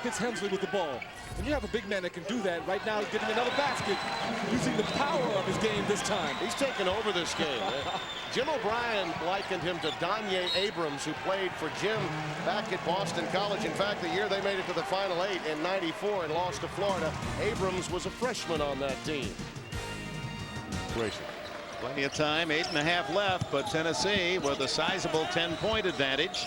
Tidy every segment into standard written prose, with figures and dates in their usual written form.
gets Hemsley with the ball. And you have a big man that can do that. Right now, he's getting another basket, using the power of his game this time. He's taken over this game. Jim O'Brien likened him to Donye Abrams, who played for Jim back at Boston College. In fact, the year they made it to the Final Eight in '94 and lost to Florida, Abrams was a freshman on that team. Plenty of time, 8.5 left, but Tennessee with a sizable 10-point advantage.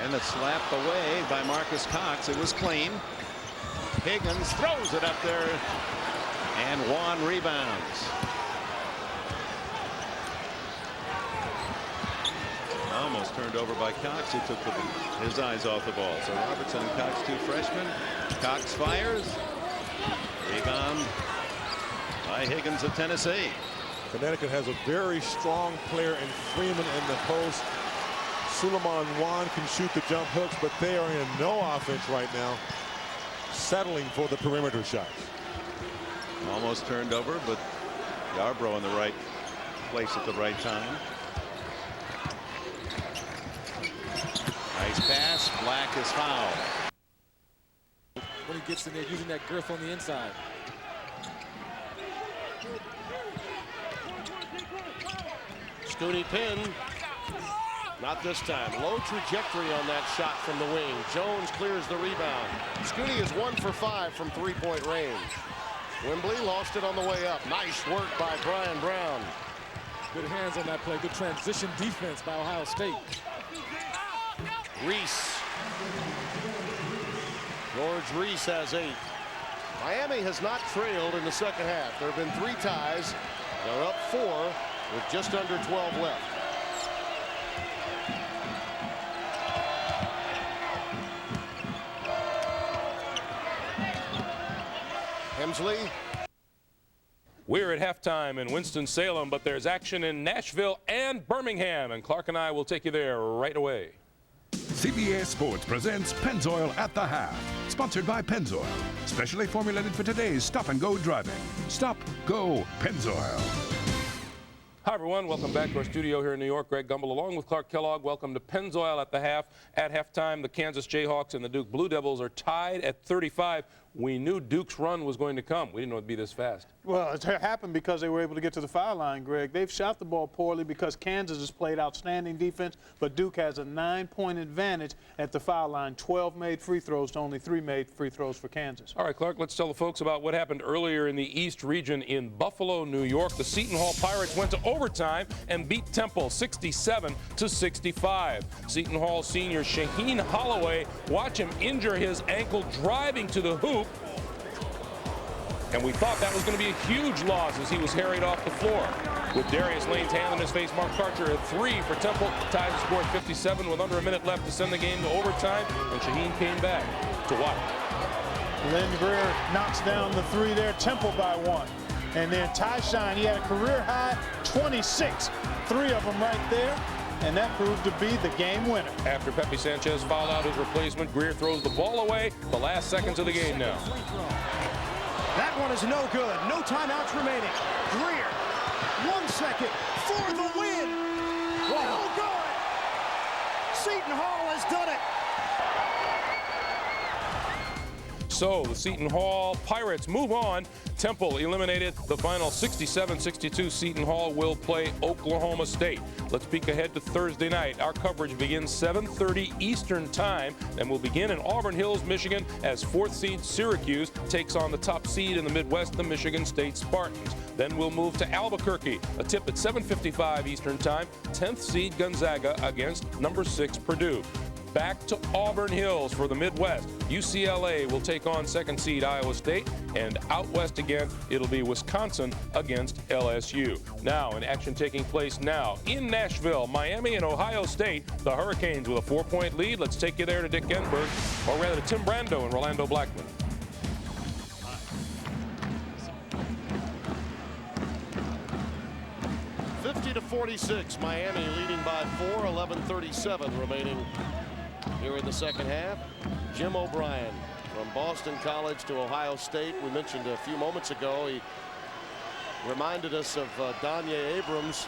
And it's slapped away by Marcus Cox. It was clean. Higgins throws it up there, and Juan rebounds. Almost turned over by Cox, who took his eyes off the ball. So Robertson and Cox, two freshmen. Cox fires. Rebound by Higgins of Tennessee. Connecticut has a very strong player in Freeman in the post. Suleiman Juan can shoot the jump hooks, but they are in no offense right now, settling for the perimeter shots. Almost turned over, but Yarbrough in the right place at the right time. Nice pass. Black is fouled. When he gets in there, using that girth on the inside. Scooney pin. Not this time. Low trajectory on that shot from the wing. Jones clears the rebound. Scooney is 1 for 5 from three-point range. Wembley lost it on the way up. Nice work by Brian Brown. Good hands on that play. Good transition defense by Ohio State. Reese. George Reese has 8. Miami has not trailed in the second half. There have been 3 ties. They're up 4 with just under 12 left. Hemsley. We're at halftime in Winston-Salem, but there's action in Nashville and Birmingham, and Clark and I will take you there right away. CBS Sports presents Pennzoil at the Half, sponsored by Pennzoil, specially formulated for today's stop-and-go driving. Stop, go, Pennzoil. Hi, everyone. Welcome back to our studio here in New York. Greg Gumbel along with Clark Kellogg. Welcome to Pennzoil at the Half. At halftime, the Kansas Jayhawks and the Duke Blue Devils are tied at 35. We knew Duke's run was going to come. We didn't know it'd be this fast. Well, it happened because they were able to get to the foul line, Greg. They've shot the ball poorly because Kansas has played outstanding defense, but Duke has a 9-point advantage at the foul line. 12 made free throws to only 3 made free throws for Kansas. All right, Clark, let's tell the folks about what happened earlier in the East region in Buffalo, New York. The Seton Hall Pirates went to overtime and beat Temple 67-65. Seton Hall senior Shaheen Holloway, watch him injure his ankle driving to the hoop. And we thought that was going to be a huge loss as he was harried off the floor. With Darius Lane's hand in his face, Mark Karcher at 3 for Temple. Ties the score at 57 with under a minute left to send the game to overtime. And Shaheen came back to what? Len Greer knocks down the 3 there. Temple by 1. And then Ty Shine, he had a career high 26. 3 of them right there. And that proved to be the game winner. After Pepe Sanchez fouled out his replacement, Greer throws the ball away. The last seconds of the game now. That one is no good. No timeouts remaining. Greer, 1 second for the win. Oh, good. Seton Hall has done it. So the Seton Hall Pirates move on. Temple eliminated. The final 67-62. Seton Hall will play Oklahoma State. Let's peek ahead to Thursday night. Our coverage begins 7:30 Eastern time and will begin in Auburn Hills, Michigan, as 4th seed Syracuse takes on the top seed in the Midwest, the Michigan State Spartans. Then we'll move to Albuquerque. A tip at 7:55 Eastern time. 10th seed Gonzaga against number 6 Purdue. Back to Auburn Hills for the Midwest. UCLA will take on 2nd seed Iowa State, and out west again, it'll be Wisconsin against LSU. Now, in action taking place now in Nashville, Miami, and Ohio State, the Hurricanes with a 4-point lead. Let's take you there to Dick Enberg, or rather to Tim Brando and Rolando Blackman. To 46, Miami leading by 4, 11:37 remaining here in the second half. Jim O'Brien from Boston College to Ohio State. We mentioned a few moments ago, he reminded us of Donye Abrams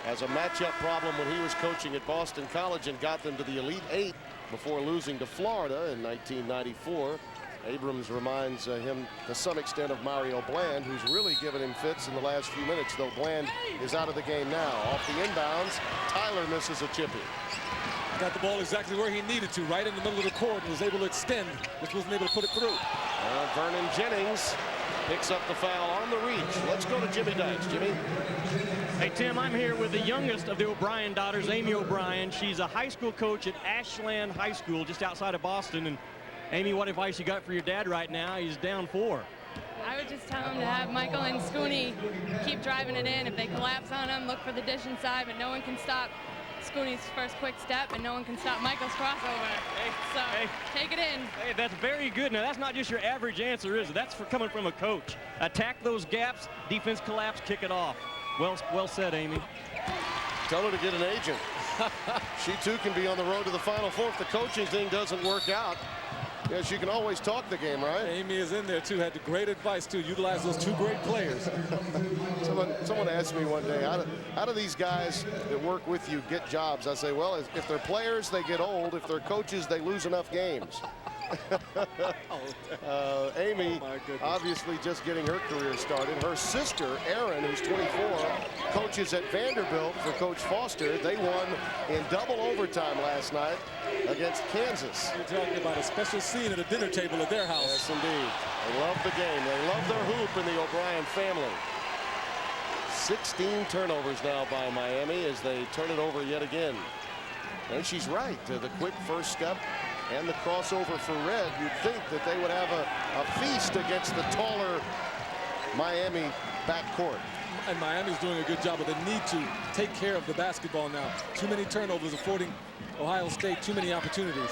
has a matchup problem when he was coaching at Boston College and got them to the Elite Eight before losing to Florida in 1994. Abrams reminds him to some extent of Mario Bland, who's really given him fits in the last few minutes, though Bland is out of the game now. Off the inbounds, Tyler misses a chippy. Got the ball exactly where he needed to, right in the middle of the court, and was able to extend, just wasn't able to put it through. Vernon Jennings picks up the foul on the reach. Let's go to Jimmy Dykes. Jimmy. Hey, Tim, I'm here with the youngest of the O'Brien daughters, Amy O'Brien. She's a high school coach at Ashland High School just outside of Boston. And Amy, what advice you got for your dad right now? He's down 4. I would just tell him to have Michael and Scooney keep driving it in. If they collapse on him, look for the dish inside, but no one can stop Scooney's first quick step, and no one can stop Michael's crossover. Take it in. Hey, that's very good. Now, that's not just your average answer, is it? That's for coming from a coach. Attack those gaps, defense collapse, kick it off. Well said, Amy. Tell her to get an agent. She, too, can be on the road to the Final Four if the coaching thing doesn't work out. Yeah, she can always talk the game, right? Amy is in there, too. Had the great advice, too. Utilize those 2 great players. Someone asked me one day, how do these guys that work with you get jobs? I say, well, if they're players, they get old. If they're coaches, they lose enough games. Amy, obviously just getting her career started. Her sister, Erin, who's 24, coaches at Vanderbilt for Coach Foster. They won in double overtime last night against Kansas. You're talking about a special scene at a dinner table at their house. Yes, indeed. They love the game. They love their hoop in the O'Brien family. 16 turnovers now by Miami as they turn it over yet again. And she's right. The quick first step and the crossover for Red. You'd think that they would have a feast against the taller Miami backcourt. And Miami's doing a good job, but they need to take care of the basketball now. Too many turnovers affording Ohio State too many opportunities.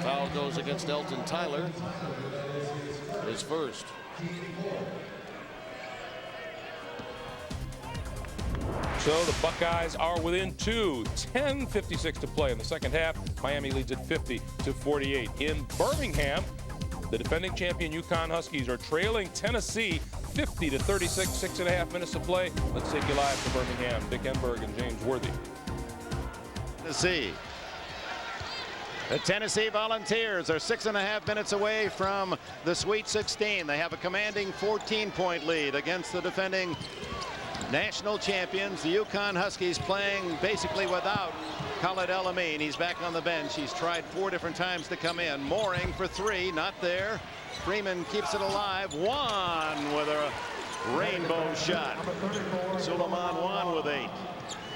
Foul goes against Elton Tyler. His first. So the Buckeyes are within 2, 10:56 to play in the second half. Miami leads at 50-48. In Birmingham, the defending champion UConn Huskies are trailing Tennessee 50-36, 6.5 minutes to play. Let's take you live to Birmingham. Dick Enberg and James Worthy. Tennessee. The Tennessee Volunteers are 6.5 minutes away from the Sweet 16. They have a commanding 14-point lead against the defending national champions. The UConn Huskies playing basically without Khalid El-Amin. He's back on the bench. He's tried 4 different times to come in. Mooring for 3, not there. Freeman keeps it alive. Wan with a rainbow shot. Suleiman Wan with 8.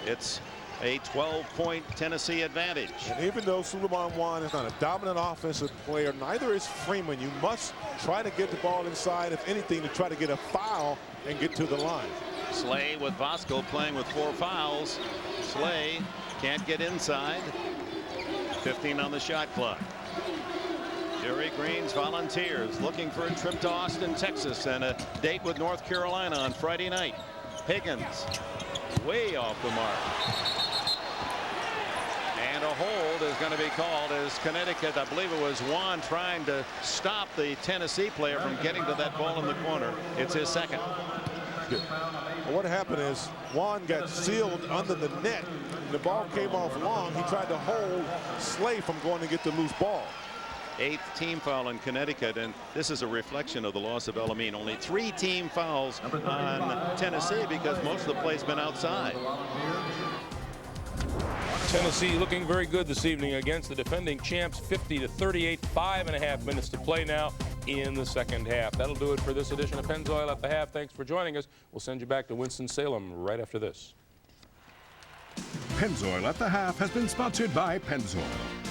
It's a 12-point Tennessee advantage. And even though Suleiman Wan is not a dominant offensive player, neither is Freeman. You must try to get the ball inside, if anything, to try to get a foul and get to the line. Slay with Vosco playing with 4 fouls. Slay can't get inside. 15 on the shot clock. Jerry Green's Volunteers looking for a trip to Austin, Texas, and a date with North Carolina on Friday night. Higgins way off the mark. And a hold is going to be called as Connecticut, I believe it was Juan, trying to stop the Tennessee player from getting to that ball in the corner. It's his second. Well, what happened is Juan got sealed under the net. The ball came off long. He tried to hold Slay from going to get the loose ball. 8th team foul in Connecticut, and this is a reflection of the loss of El-Amin. Only 3 team fouls on Tennessee because most of the play's been outside. Tennessee looking very good this evening against the defending champs, 50-38, 5.5 minutes to play now in the second half. That'll do it for this edition of Pennzoil at the Half. Thanks for joining us. We'll send you back to Winston-Salem right after this. Pennzoil at the Half has been sponsored by Pennzoil,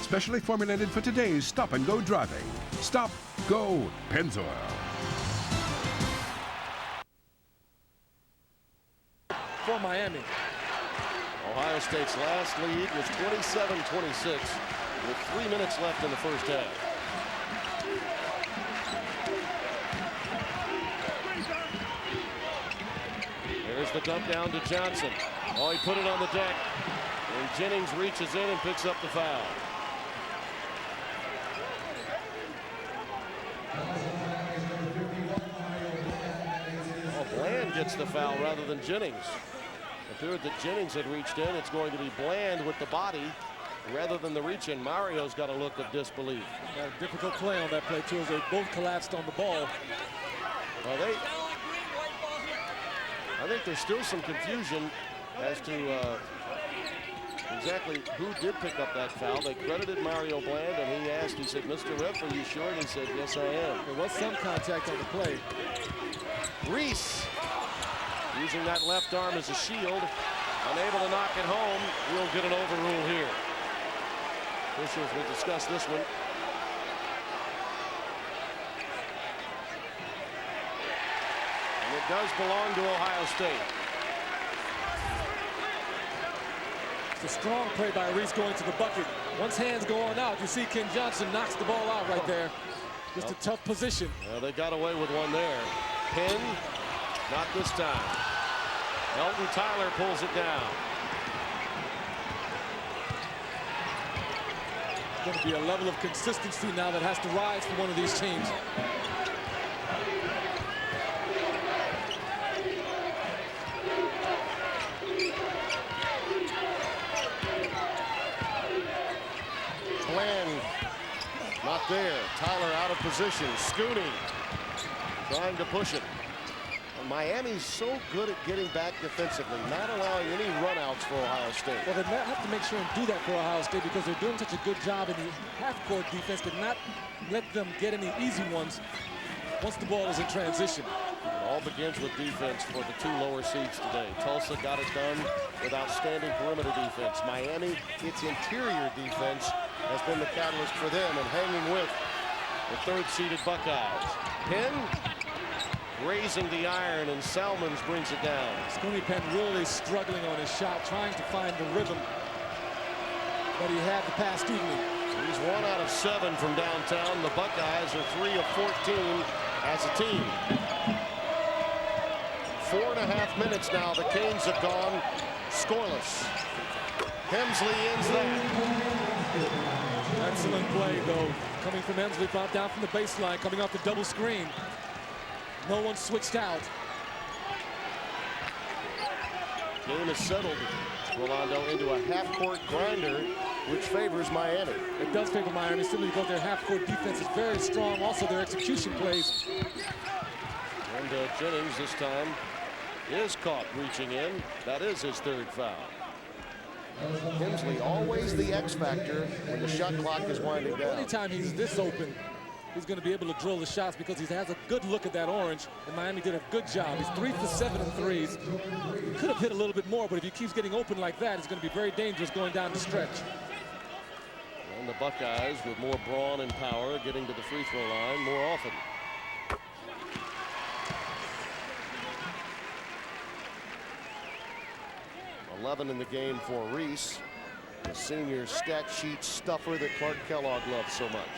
specially formulated for today's stop-and-go driving. Stop, go, Pennzoil. For Miami. Ohio State's last lead was 27-26 with 3 minutes left in the first half. There's the dump down to Johnson. Oh, he put it on the deck. And Jennings reaches in and picks up the foul. gets the foul rather than Jennings. It appeared that Jennings had reached in. It's going to be Bland with the body rather than the reach in. Mario's got a look of disbelief. A difficult play on that play, too, as they both collapsed on the ball. Well, I think there's still some confusion as to exactly who did pick up that foul. They credited Mario Bland, and he asked, he said, "Mr. Ref, are you sure?" And he said, "Yes, I am." There was some contact on the play. Reese using that left arm as a shield, unable to knock it home. We'll get an overrule here. Officials will discuss this one. And it does belong to Ohio State. It's a strong play by Reese going to the bucket. Once hands go on out, you see Ken Johnson knocks the ball out right there. Just a tough position. Well, they got away with one there. Penn, not this time. Elton Tyler pulls it down. Going to be a level of consistency now that has to rise for one of these teams. Bland, not there. Tyler out of position. Scooney trying to push it. And Miami's so good at getting back defensively, not allowing any runouts for Ohio State. Well, they have to make sure and do that for Ohio State because they're doing such a good job in the half-court defense to not let them get any easy ones once the ball is in transition. It all begins with defense for the two lower seeds today. Tulsa got it done with outstanding perimeter defense. Miami, its interior defense has been the catalyst for them and hanging with the third-seeded Buckeyes. Penn raising the iron, and Salmons brings it down. Scooney Penn really struggling on his shot, trying to find the rhythm, but he had the pass evenly. He's 1 out of 7 from downtown. The Buckeyes are 3 of 14 as a team. 4.5 minutes now. The Canes have gone scoreless. Hemsley ends that. Excellent play, though, coming from Hemsley, brought down from the baseline, coming off the double screen. No one switched out. Game is settled, Rolando, into a half-court grinder, which favors Miami. It does favor Miami simply because their half-court defense is very strong. Also, their execution plays. And Jennings this time is caught reaching in. That is his third foul. Hemsley, always the X factor when the shot clock is winding down. Anytime he's this open, he's going to be able to drill the shots because he has a good look at that orange, and Miami did a good job. He's 3 for 7 in threes. He could have hit a little bit more, but if he keeps getting open like that, it's going to be very dangerous going down the stretch. And the Buckeyes with more brawn and power getting to the free throw line more often. .11 in the game for Reese, the senior stat sheet stuffer that Clark Kellogg loves so much.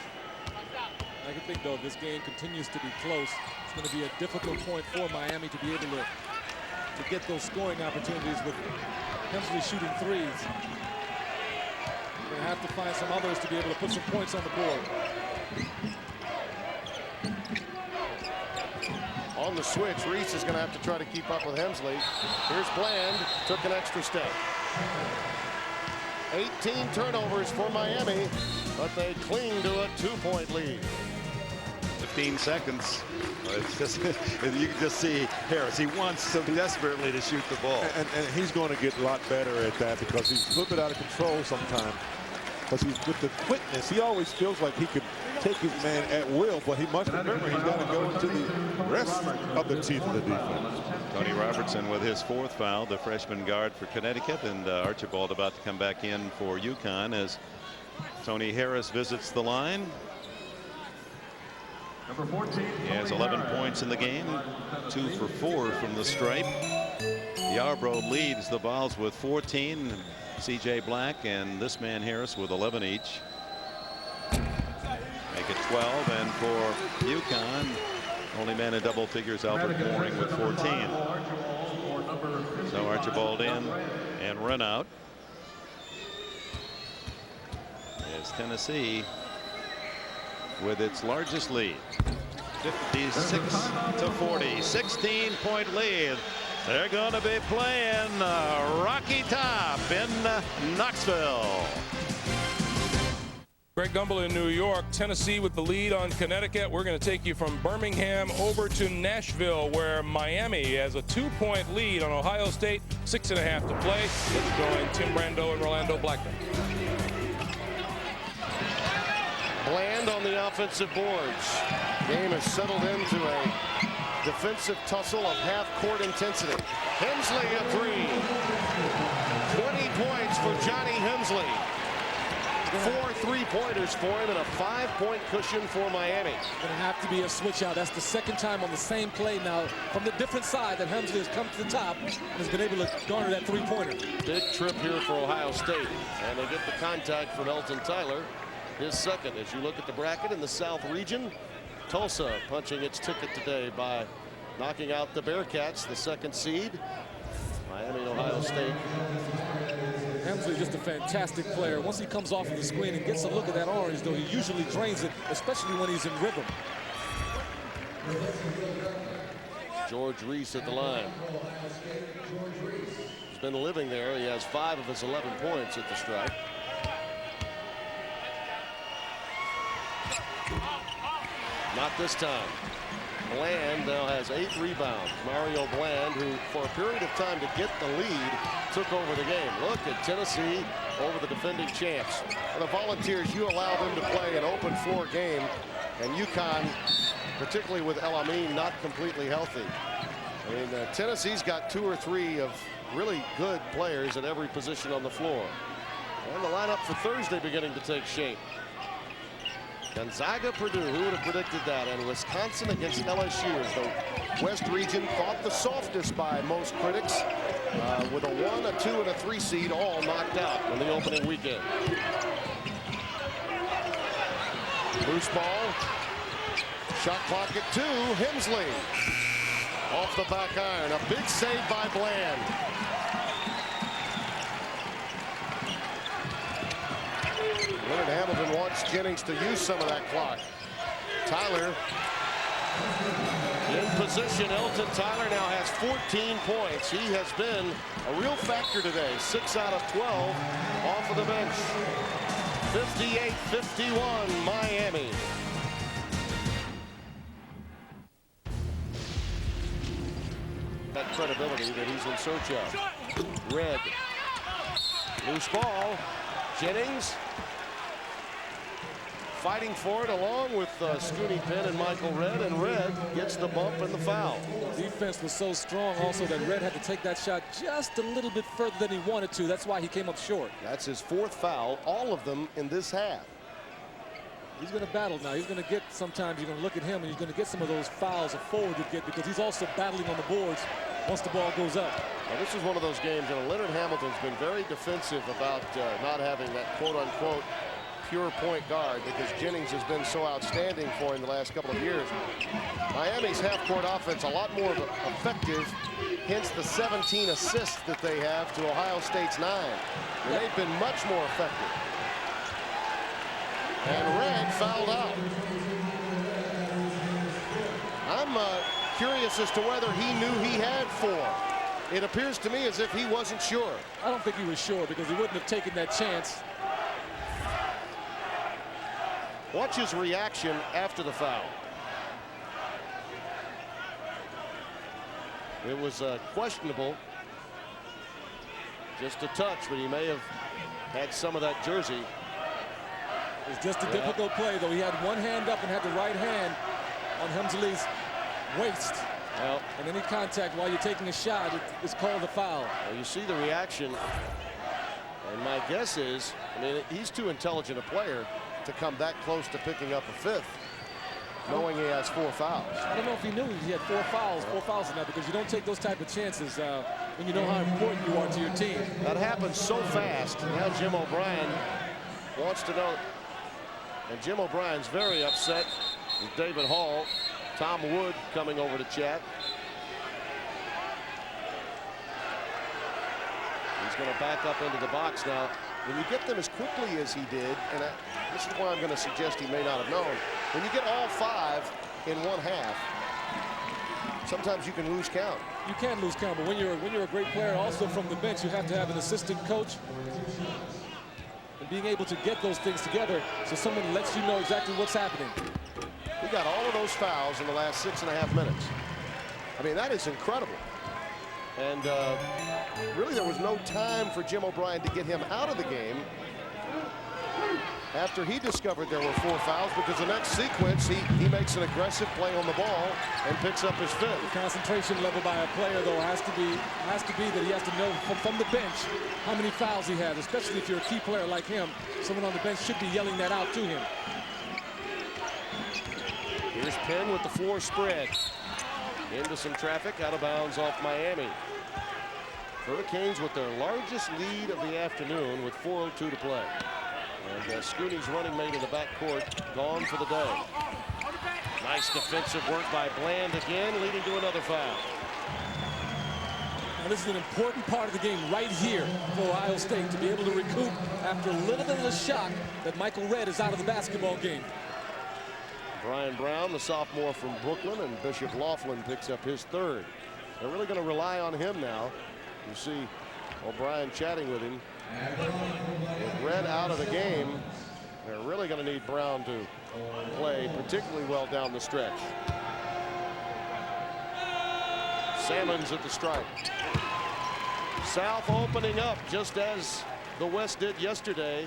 I can think, though, if this game continues to be close, it's going to be a difficult point for Miami to be able to get those scoring opportunities with Hemsley shooting threes. They're going to have to find some others to be able to put some points on the board. On the switch, Reese is going to have to try to keep up with Hemsley. Here's Bland, took an extra step. 18 turnovers for Miami, but they cling to a 2-point lead. 15 seconds. It's just, you can just see Harris. He wants so desperately to shoot the ball. And he's going to get a lot better at that because he's a little bit out of control sometimes. Because he's with the quickness, he always feels like he could take his man at will, but he must remember he's got to go into the rest of the teeth of the defense. Tony Robertson with his 4th foul, the freshman guard for Connecticut, and Archibald about to come back in for UConn as Tony Harris visits the line. Number 14. He has 11 points in the game, 2 for 4 from the stripe. Yarbrough leads the Vols with 14. C.J. Black and this man Harris with 11 each. Make it 12, and for UConn, only man in double figures, Albert Mooring with 14. So Archibald in and run out. As Tennessee with its largest lead. 56-40. 16-point lead. They're going to be playing Rocky Top in Knoxville. Greg Gumbel in New York. Tennessee with the lead on Connecticut. We're going to take you from Birmingham over to Nashville, where Miami has a 2-point lead on Ohio State. 6.5 to play. Let's join Tim Brando and Rolando Blackman. Bland on the offensive boards. Game has settled into a defensive tussle of half-court intensity. Hemsley a three. 20 points for Johnny Hemsley. 4 3-pointers for him and a 5-point cushion for Miami. Going to have to be a switch out. That's the second time on the same play now from the different side that Hemsley has come to the top and has been able to garner that 3-pointer. Big trip here for Ohio State, and they get the contact from Elton Tyler, his second. As you look at the bracket in the South region, Tulsa punching its ticket today by knocking out the Bearcats, the 2nd seed. Miami and Ohio State. Hemsley just a fantastic player. Once he comes off of the screen and gets a look at that orange, though, he usually drains it, especially when he's in rhythm. George Reese at the line. He's been living there. He has 5 of his 11 points at the stripe. Not this time. Bland now has 8 rebounds. Mario Bland, who for a period of time to get the lead, took over the game. Look at Tennessee over the defending champs. For the Volunteers, you allow them to play an open floor game, and UConn, particularly with El Amin, not completely healthy. I mean, Tennessee's got 2 or 3 of really good players at every position on the floor. And the lineup for Thursday beginning to take shape. Gonzaga, Purdue, who would have predicted that? And Wisconsin against LSU as the West region thought the softest by most critics, with a 1, a 2, and a 3 seed all knocked out in the opening weekend. Loose ball. Shot clock at 2. Hemsley off the back iron. A big save by Bland. Leonard Hamilton wants Jennings to use some of that clock. Tyler in position. Elton Tyler now has 14 points. He has been a real factor today. 6 out of 12 off of the bench. 58-51 Miami. That credibility that he's in search of. Red. Loose ball. Jennings fighting for it along with Scooty Penn and Michael Red, and Red gets the bump and the foul. The defense was so strong also that Red had to take that shot just a little bit further than he wanted to. That's why he came up short. That's his 4th foul, all of them in this half. He's going to battle now. He's going to get, sometimes you're going to look at him and he's going to get some of those fouls a forward would get, because he's also battling on the boards once the ball goes up. Now, this is one of those games, and Leonard Hamilton's been very defensive about not having that quote-unquote pure point guard, because Jennings has been so outstanding for him the last couple of years. Miami's half-court offense a lot more effective, hence the 17 assists that they have to Ohio State's 9. And they've been much more effective. And Red fouled out. I'm curious as to whether he knew he had 4. It appears to me as if he wasn't sure. I don't think he was sure, because he wouldn't have taken that chance. Watch his reaction after the foul. It was questionable. Just a touch, but he may have had some of that jersey. It was just a difficult play, though. He had one hand up and had the right hand on Hemsley's waist. Well, and any contact while you're taking a shot, it's called a foul. Well, you see the reaction, and my guess is, I mean, he's too intelligent a player to come that close to picking up a 5th, knowing he has 4 fouls. I don't know if he knew he had 4 fouls in that, because you don't take those type of chances when you know how important you are to your team. That happens so fast. Now Jim O'Brien wants to know, and Jim O'Brien's very upset with David Hall. Tom Wood coming over to chat. He's going to back up into the box now. When you get them as quickly as he did, and this is why I'm going to suggest he may not have known, when you get all 5, in one half, sometimes you can lose count. You can lose count, but when you're a great player, also from the bench, you have to have an assistant coach. And being able to get those things together so someone lets you know exactly what's happening. He got all of those fouls in the last 6.5 minutes. I mean, that is incredible. And really, there was no time for Jim O'Brien to get him out of the game after he discovered there were 4 fouls, because the next sequence, he makes an aggressive play on the ball and picks up his 5th. The concentration level by a player, though, has to be that he has to know from the bench how many fouls he has, especially if you're a key player like him. Someone on the bench should be yelling that out to him. Here's Penn with the floor spread. Into some traffic, out of bounds off Miami. Hurricanes with their largest lead of the afternoon with 4:02 to play. And Scooney's running mate in the backcourt gone for the day. Nice defensive work by Bland again, leading to another foul. Now, this is an important part of the game right here for Ohio State to be able to recoup after a little bit of a shock that Michael Redd is out of the basketball game. Brian Brown, the sophomore from Brooklyn, and Bishop Laughlin picks up his 3rd. They're really going to rely on him now. You see O'Brien chatting with him. With Redd out of the game, they're really going to need Brown to play particularly well down the stretch. Salmons at the stripe. South opening up just as the West did yesterday.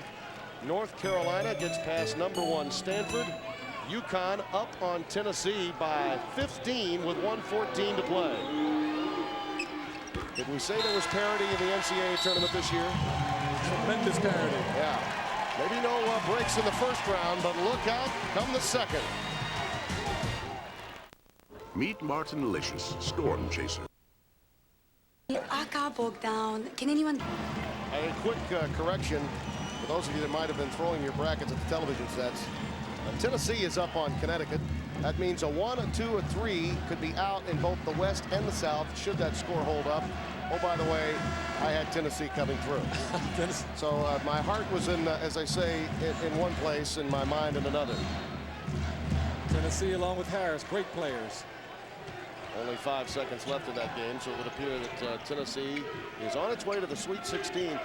North Carolina gets past #1 Stanford. UConn up on Tennessee by 15 with 1:14 to play. Did we say there was parity in the NCAA tournament this year? Tremendous parity. Yeah. Maybe no breaks in the first round, but look out come the second. Meet Martin Licious, Storm Chaser. I got bogged down. Can anyone? A quick correction for those of you that might have been throwing your brackets at the television sets. Tennessee is up on Connecticut. That means a 1, a 2, a 3 could be out in both the West and the South should that score hold up. Oh, by the way, I had Tennessee coming through. So my heart was in, as I say, in one place, and my mind in another. Tennessee, along with Harris, great players. Only 5 seconds left in that game, so it would appear that Tennessee is on its way to the Sweet 16.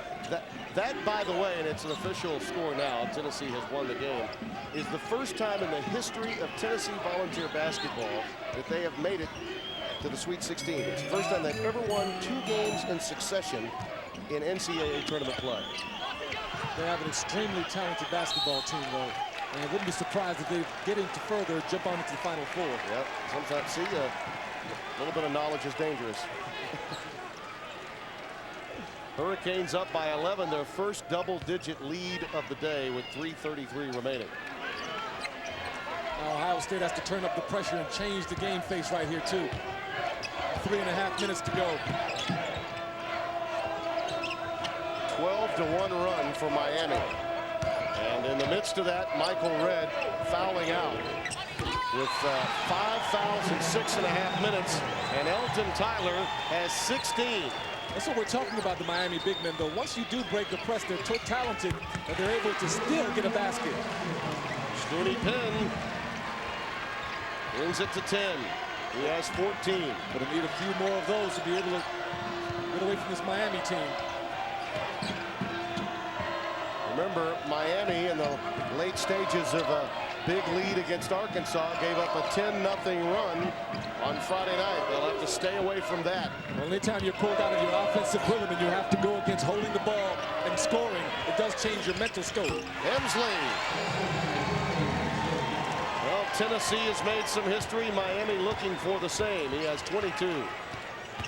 That, by the way, and it's an official score now, Tennessee has won the game, is the first time in the history of Tennessee volunteer basketball that they have made it to the Sweet 16. It's the first time they've ever won 2 games in succession in NCAA tournament play. They have an extremely talented basketball team, though. And I wouldn't be surprised if they get into further, jump on into the Final Four. Yep, sometimes, see, a little bit of knowledge is dangerous. Hurricanes up by 11, their first double-digit lead of the day with 3:33 remaining. Now Ohio State has to turn up the pressure and change the game face right here, too. 3.5 minutes to go. 12-1 run for Miami. And in the midst of that, Michael Redd fouling out with 5 fouls in 6.5 minutes, and Elton Tyler has 16. That's what we're talking about, the Miami big men, though. Once you do break the press, they're so talented that they're able to still get a basket. Scooney Penn brings it to 10. He has 14. But I need a few more of those to be able to get away from this Miami team. Remember, Miami in the late stages of a big lead against Arkansas gave up a 10-0 run on Friday night. They'll have to stay away from that. Well, anytime you're pulled out of your offensive rhythm and you have to go against holding the ball and scoring, it does change your mental scope. Hemsley. Well, Tennessee has made some history. Miami looking for the same. He has 22.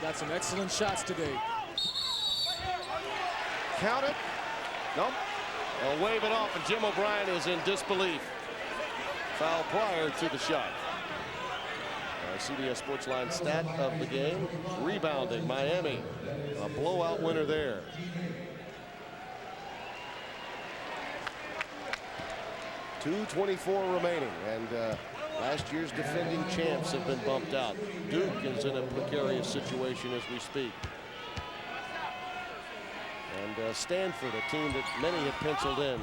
Got some excellent shots today. Count it. Nope. They'll wave it off, and Jim O'Brien is in disbelief. Foul prior to the shot. CBS Sportsline stat of the game. Rebounding, Miami. A blowout winner there. .224 remaining, and last year's defending champs have been bumped out. Duke is in a precarious situation as we speak. And Stanford, a team that many had penciled in,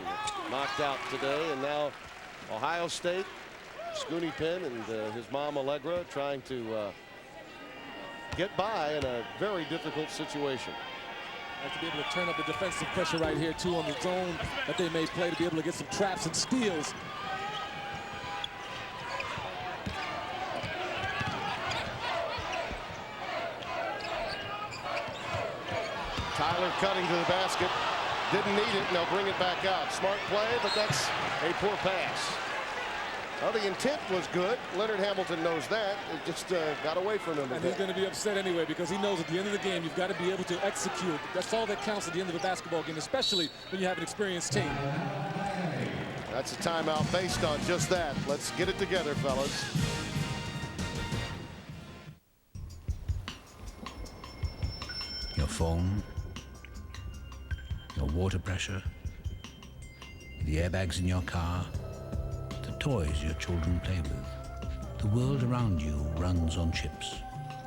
knocked out today, and now Ohio State Scooney Penn and his mom Allegra trying to get by in a very difficult situation. Have to be able to turn up the defensive pressure right here too on the zone that they may play, to be able to get some traps and steals. Tyler cutting to the basket. Didn't need it, and they'll bring it back out. Smart play, but that's a poor pass. Well, the intent was good. Leonard Hamilton knows that. It just got away from him. And he's going to be upset anyway, because he knows at the end of the game you've got to be able to execute. That's all that counts at the end of a basketball game, especially when you have an experienced team. That's a timeout based on just that. Let's get it together, fellas. Your phone, your water pressure, the airbags in your car, the toys your children play with. The world around you runs on chips.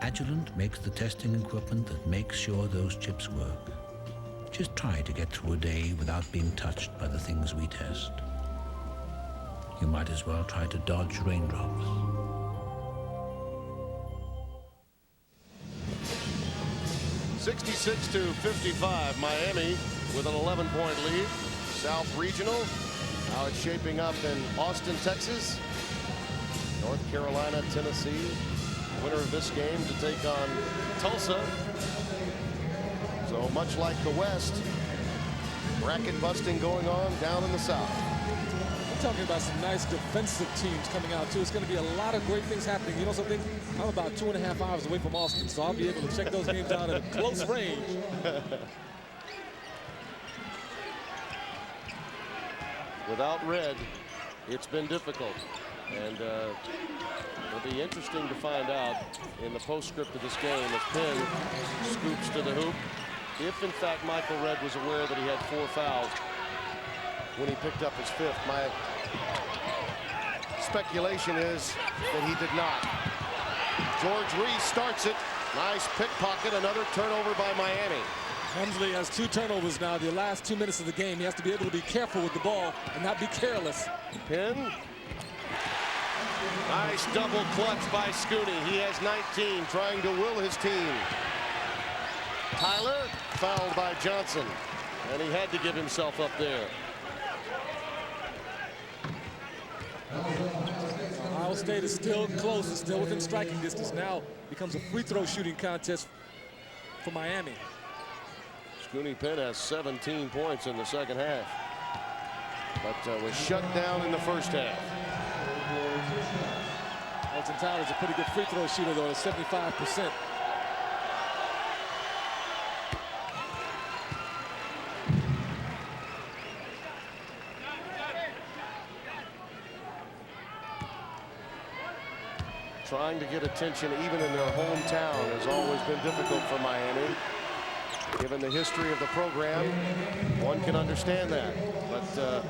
Agilent makes the testing equipment that makes sure those chips work. Just try to get through a day without being touched by the things we test. You might as well try to dodge raindrops. (66-55) Miami with an 11-point lead. South Regional. How it's shaping up in Austin, Texas. North Carolina, Tennessee. Winner of this game to take on Tulsa. So much like the West, bracket busting going on down in the South. We're talking about some nice defensive teams coming out too. It's going to be a lot of great things happening. You know something? I'm about 2.5 hours away from Austin, so I'll be able to check those games out at close range. Without Red, it's been difficult, and it'll be interesting to find out in the postscript of this game as Penn scoops to the hoop if in fact Michael Red was aware that he had 4 fouls when he picked up his 5th. My speculation is that he did not. George Reese starts it. Nice pickpocket. Another turnover by Miami. Hemsley has 2 turnovers now. The last 2 minutes of the game, he has to be able to be careful with the ball and not be careless. Penn. Nice double clutch by Scooney. He has 19, trying to will his team. Tyler fouled by Johnson, and he had to give himself up there. Ohio State is still close, it's still within striking distance. Now becomes a free throw shooting contest for Miami. Scooney Penn has 17 points in the second half, but was shut down in the first half. Elton Tyler's a pretty good free throw shooter, though, at 75%. Trying to get attention even in their hometown has always been difficult for Miami. Given the history of the program, one can understand that. But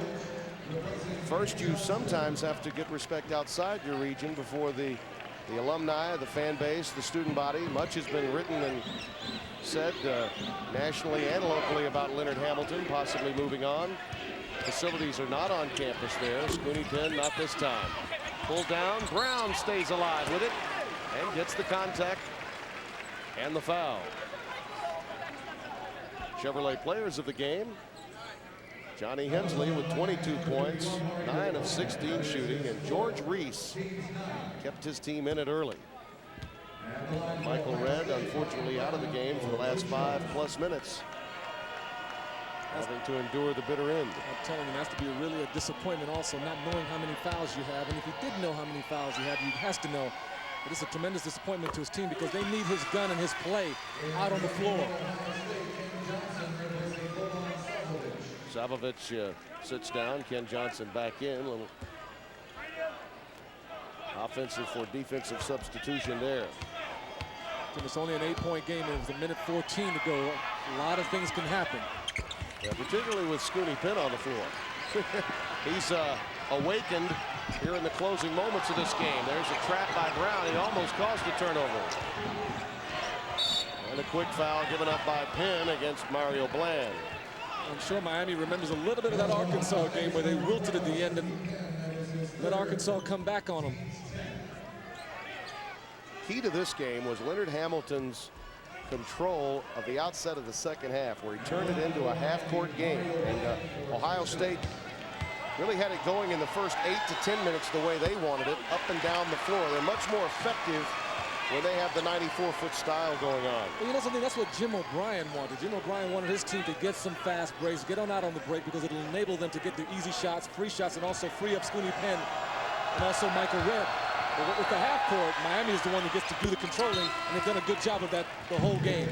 first, you sometimes have to get respect outside your region before the alumni, the fan base, the student body. Much has been written and said nationally and locally about Leonard Hamilton possibly moving on. Facilities are not on campus there. Scooney Penn not this time. Pulled down. Brown stays alive with it and gets the contact and the foul. Chevrolet players of the game. Johnny Hemsley with 22 points, 9 of 16 shooting, and George Reese kept his team in it early. Michael Red, unfortunately, out of the game for the last 5+ minutes, having to endure the bitter end. I'm telling you, that's to be really a disappointment also, not knowing how many fouls you have. And if he did know how many fouls you have, he has to know that it's a tremendous disappointment to his team, because they need his gun and his play out on the floor. Savovich sits down. Ken Johnson back in. A little offensive for defensive substitution there. It's only an 8-point game, and it's a minute 14 to go. A lot of things can happen. Yeah, particularly with Scooney Penn on the floor. He's awakened here in the closing moments of this game. There's a trap by Brown. He almost caused a turnover. And a quick foul given up by Penn against Mario Bland. I'm sure Miami remembers a little bit of that Arkansas game where they wilted at the end, and let Arkansas come back on them. Key to this game was Leonard Hamilton's control of the outset of the second half, where he turned it into a half-court game. And Ohio State really had it going in the first 8 to 10 minutes the way they wanted it, up and down the floor. They're much more effective when they have the 94-foot style going on. Well, you know something, that's what Jim O'Brien wanted. Jim O'Brien wanted his team to get some fast breaks, get on out on the break, because it'll enable them to get the easy shots, free shots, and also free up Scooney Penn and also Michael Redd. But with the half court, Miami is the one that gets to do the controlling, and they've done a good job of that the whole game.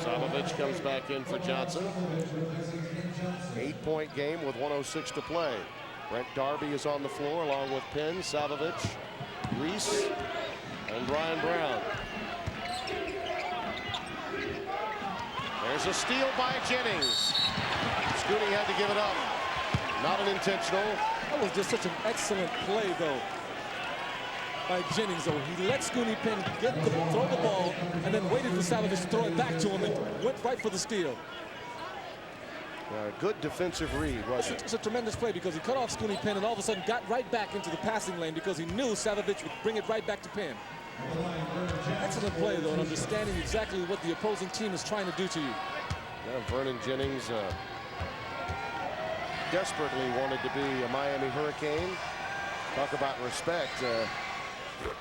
Savovich comes back in for Johnson. 8-point game with 1:06 to play. Brent Darby is on the floor along with Penn, Savovich, Reese, and Brian Brown. There's a steal by Jennings. Scooney had to give it up. Not an intentional. That was just such an excellent play, though, by Jennings, though. He let Scooney Penn throw the ball and then waited for Savovich to throw it back to him and went right for the steal. Good defensive read, wasn't it? It's a tremendous play because he cut off Scooney Penn and all of a sudden got right back into the passing lane because he knew Savovich would bring it right back to Penn. Excellent play, though, and understanding exactly what the opposing team is trying to do to you. Yeah, Vernon Jennings desperately wanted to be a Miami Hurricane. Talk about respect.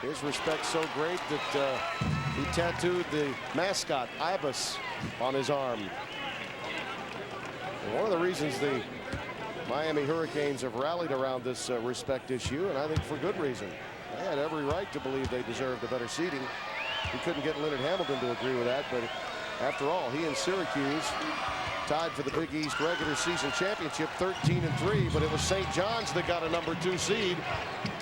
His respect's so great that he tattooed the mascot, Ibis, on his arm. And one of the reasons the Miami Hurricanes have rallied around this respect issue, and I think for good reason. They had every right to believe they deserved a better seeding. We couldn't get Leonard Hamilton to agree with that, but after all, he and Syracuse tied for the Big East regular season championship 13-3, but it was St. John's that got a #2 seed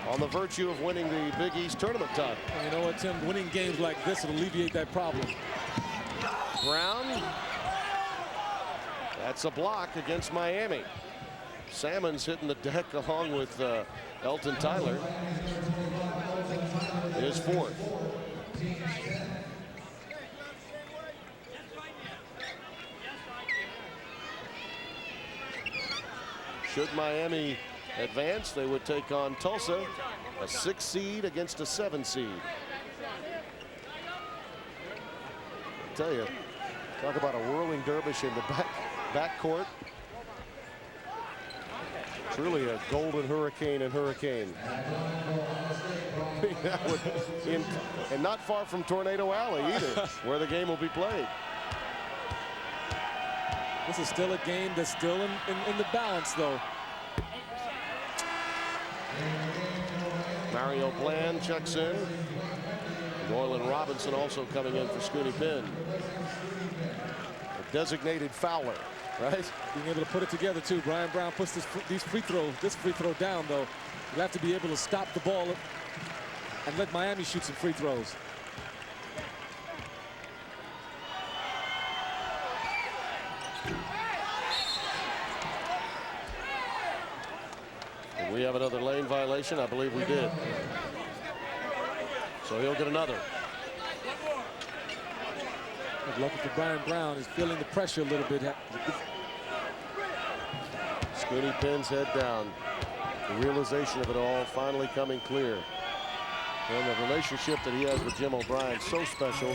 on the virtue of winning the Big East tournament title. You know what, Tim? Winning games like this will alleviate that problem. Brown. That's a block against Miami. Salmon's hitting the deck along with Elton Tyler. His fourth. Should Miami advance, they would take on Tulsa, a 6 seed against a 7 seed. I tell you, talk about a whirling dervish in the backcourt. Truly a golden hurricane and hurricane. That would, and not far from Tornado Alley either, where the game will be played. This is still a game that's still in the balance, though. Mario Bland checks in. Doylan Robinson also coming in for Scooney Penn. A designated fouler, right? Being able to put it together, too. Brian Brown puts this free throw down, though. You'll have to be able to stop the ball and let Miami shoot some free throws. Did we have another lane violation? I believe we did. So he'll get another. Lucky for Brian Brown is feeling the pressure a little bit. Scooney Penn's head down. The realization of it all finally coming clear. And the relationship that he has with Jim O'Brien, so special.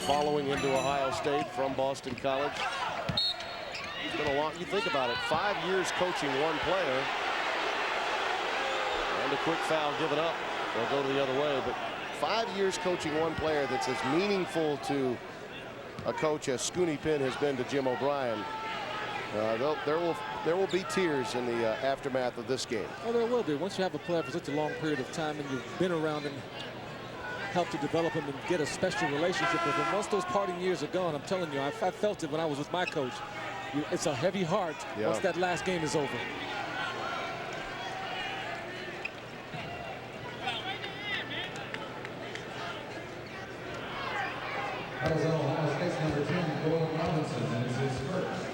Following into Ohio State from Boston College. It's been a long, you think about it, 5 years coaching one player. And a quick foul given up. They'll go the other way, but 5 years coaching one player that's as meaningful to a coach as Scooney Penn has been to Jim O'Brien. There will be tears in the aftermath of this game. Oh, there will be. Once you have a player for such a long period of time and you've been around him, helped to develop him and get a special relationship with him. Once those parting years are gone, I'm telling you, I felt it when I was with my coach. It's a heavy heart once that last game is over. That was Ohio State's number 10, Doylan Robinson, and this is his first.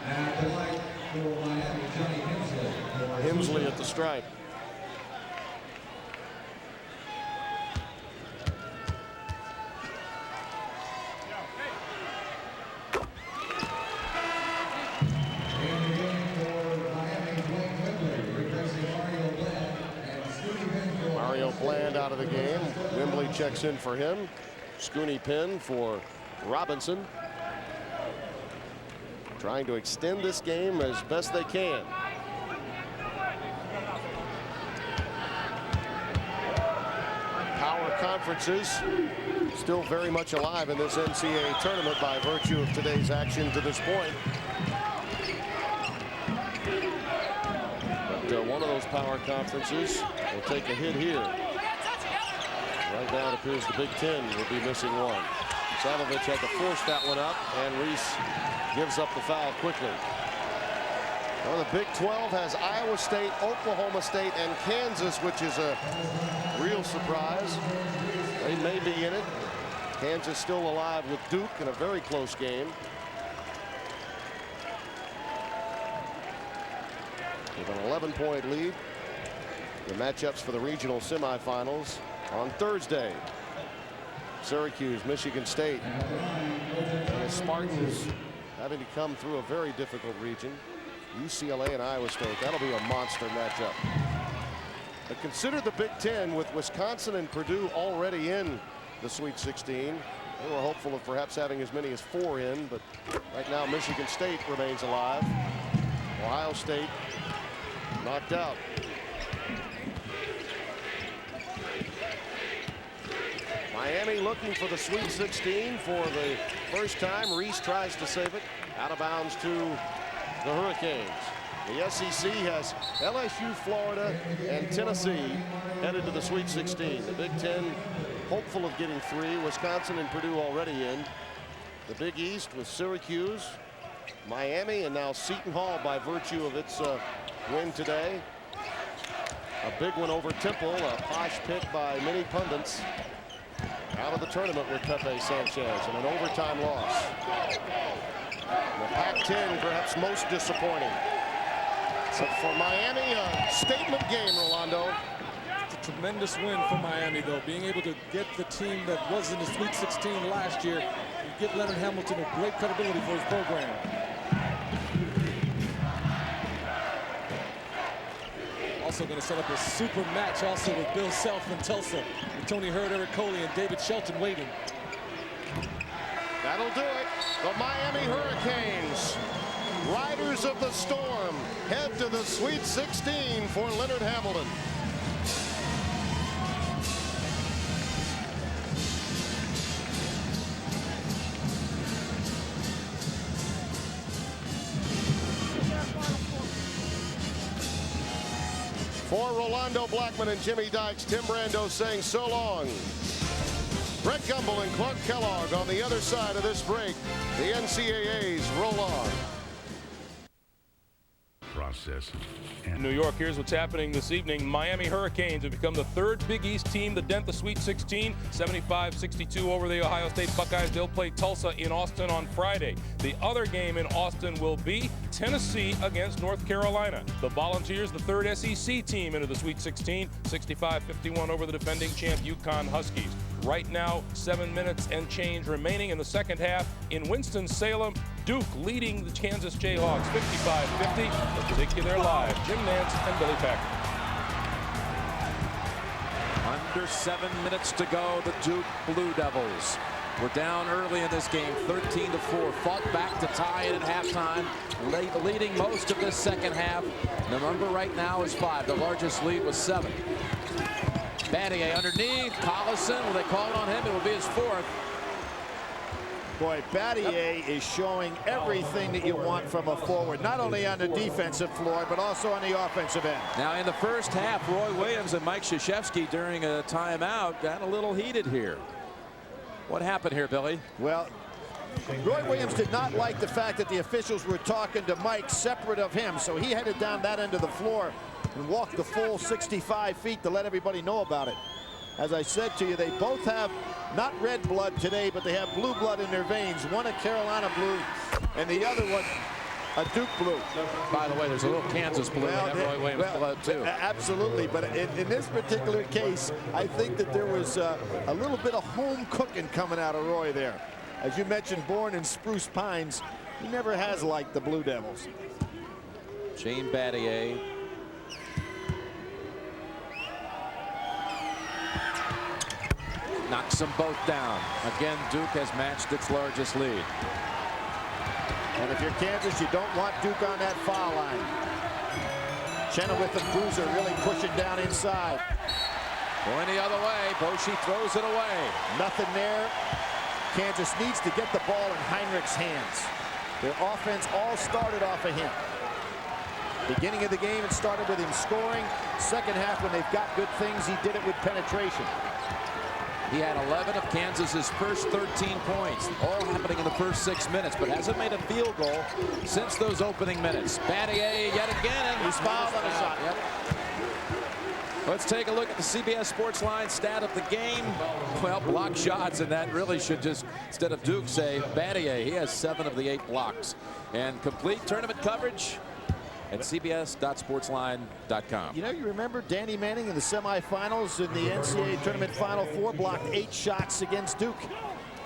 And at the line for Miami, Johnny Hemsley. Hemsley at the stripe. Bland out of the game. Wembley checks in for him. Scooney Penn for Robinson. Trying to extend this game as best they can. Power conferences still very much alive in this NCAA tournament by virtue of today's action to this point. But one of those power conferences will take a hit here. Right now it appears the Big Ten will be missing one. Savovich had to force that one up, and Reese gives up the foul quickly. Well, the Big 12 has Iowa State, Oklahoma State, and Kansas, which is a real surprise. They may be in it. Kansas still alive with Duke in a very close game. With an 11-point lead. The matchups for the regional semifinals on Thursday. Syracuse, Michigan State. And the Spartans having to come through a very difficult region. UCLA and Iowa State. That'll be a monster matchup. But consider the Big Ten with Wisconsin and Purdue already in the Sweet 16. They were hopeful of perhaps having as many as 4 in, but right now Michigan State remains alive. Ohio State knocked out. Miami looking for the Sweet 16 for the first time. Reese tries to save it. Out of bounds to the Hurricanes. The SEC has LSU, Florida, and Tennessee headed to the Sweet 16. The Big Ten hopeful of getting 3. Wisconsin and Purdue already in. The Big East with Syracuse, Miami, and now Seton Hall by virtue of its win today. A big one over Temple, a posh pick by many pundits. Out of the tournament with Pepe Sanchez and an overtime loss. The Pac-10 perhaps most disappointing. So for Miami, a statement game, Rolando. It's a tremendous win for Miami, though. Being able to get the team that was in the Sweet 16 last year and give Leonard Hamilton a great credibility for his program. Also going to set up a super match also with Bill Self in Tulsa, with Tony Hurd, Eric Coley, and David Shelton waiting. That'll do it. The Miami Hurricanes, riders of the storm, head to the Sweet 16 for Leonard Hamilton. For Rolando Blackman and Jimmy Dykes, Tim Brando saying so long. Brett Gumbel and Clark Kellogg on the other side of this break. The NCAAs roll on. Process. New York, here's what's happening this evening. Miami Hurricanes have become the 3rd Big East team to dent the Sweet 16, 75-62 over the Ohio State Buckeyes. They'll play Tulsa in Austin on Friday. The other game in Austin will be Tennessee against North Carolina. The Volunteers, the 3rd SEC team into the Sweet 16, 65-51 over the defending champ UConn Huskies. Right now, 7 minutes and change remaining in the second half. In Winston-Salem, Duke leading the Kansas Jayhawks 55-50. Let's take you there live. Jim Nance and Billy Packer. Under 7 minutes to go, the Duke Blue Devils were down early in this game, 13-4. Fought back to tie it at halftime, leading most of this second half. The number right now is 5. The largest lead was 7. Battier underneath. Collison, will they call it on him? It will be his 4th. Boy, Battier is showing everything that you want from a forward, not only on the defensive floor, but also on the offensive end. Now, in the first half, Roy Williams and Mike Krzyzewski during a timeout got a little heated here. What happened here, Billy? Well, Roy Williams did not like the fact that the officials were talking to Mike separate of him, so he headed down that end of the floor and walked the full 65 feet to let everybody know about it. As I said to you, they both have not red blood today, but they have blue blood in their veins. One a Carolina blue and the other one a Duke blue. By the way, there's a little Kansas blue in Roy Williams blood too. Absolutely, but in this particular case, I think that there was a little bit of home cooking coming out of Roy there. As you mentioned, born in Spruce Pines, he never has liked the Blue Devils. Shane Battier. knocks them both down. Again, Duke has matched its largest lead. And if you're Kansas, you don't want Duke on that foul line. Chenoweth and Boozer really pushing down inside. Going the other way. Boschee throws it away. Nothing there. Kansas needs to get the ball in Heinrich's hands. Their offense all started off of him. Beginning of the game, it started with him scoring. Second half, when they've got good things, he did it with penetration. He had 11 of Kansas's first 13 points, all happening in the first 6 minutes, but hasn't made a field goal since those opening minutes. Battier yet again, and he's fouled on a shot. Yep. Let's take a look at the CBS Sports Line stat of the game. Well, block shots, and that really should just, instead of Duke, say Battier. He has 7 of the 8 blocks. And complete tournament coverage at cbs.sportsline.com. You know, you remember Danny Manning in the semifinals in the NCAA Tournament Final Four blocked 8 shots against Duke.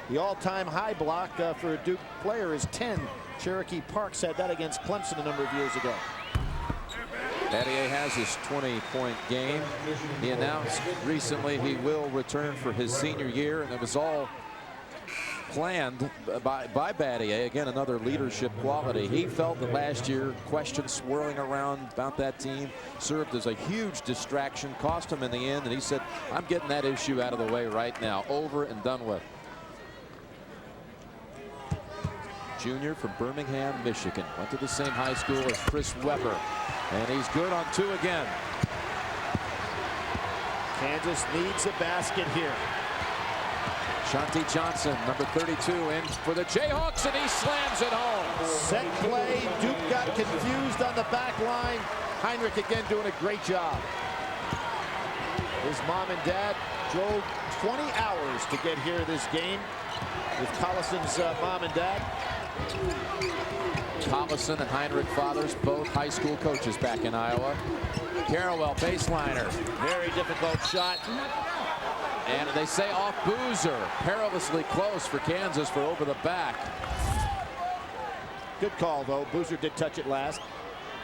The all-time high block for a Duke player is 10. Cherokee Parks had that against Clemson a number of years ago. Battier has his 20-point game. He announced recently he will return for his senior year, and it was all planned by Battier. Again, another leadership quality. He felt that last year questions swirling around about that team served as a huge distraction, cost him in the end, and he said, I'm getting that issue out of the way right now, over and done with. Junior from Birmingham, Michigan. Went to the same high school as Chris Webber, and he's good on 2 again. Kansas needs a basket here. Shanti Johnson, number 32, in for the Jayhawks, and he slams it home. Set play. Duke got confused on the back line. Heinrich again doing a great job. His mom and dad drove 20 hours to get here this game with Collison's mom and dad. Collison and Heinrich fathers, both high school coaches back in Iowa. Carrawell, baseliner. Very difficult shot. And they say off Boozer. Perilously close for Kansas for over the back. Good call, though. Boozer did touch it last.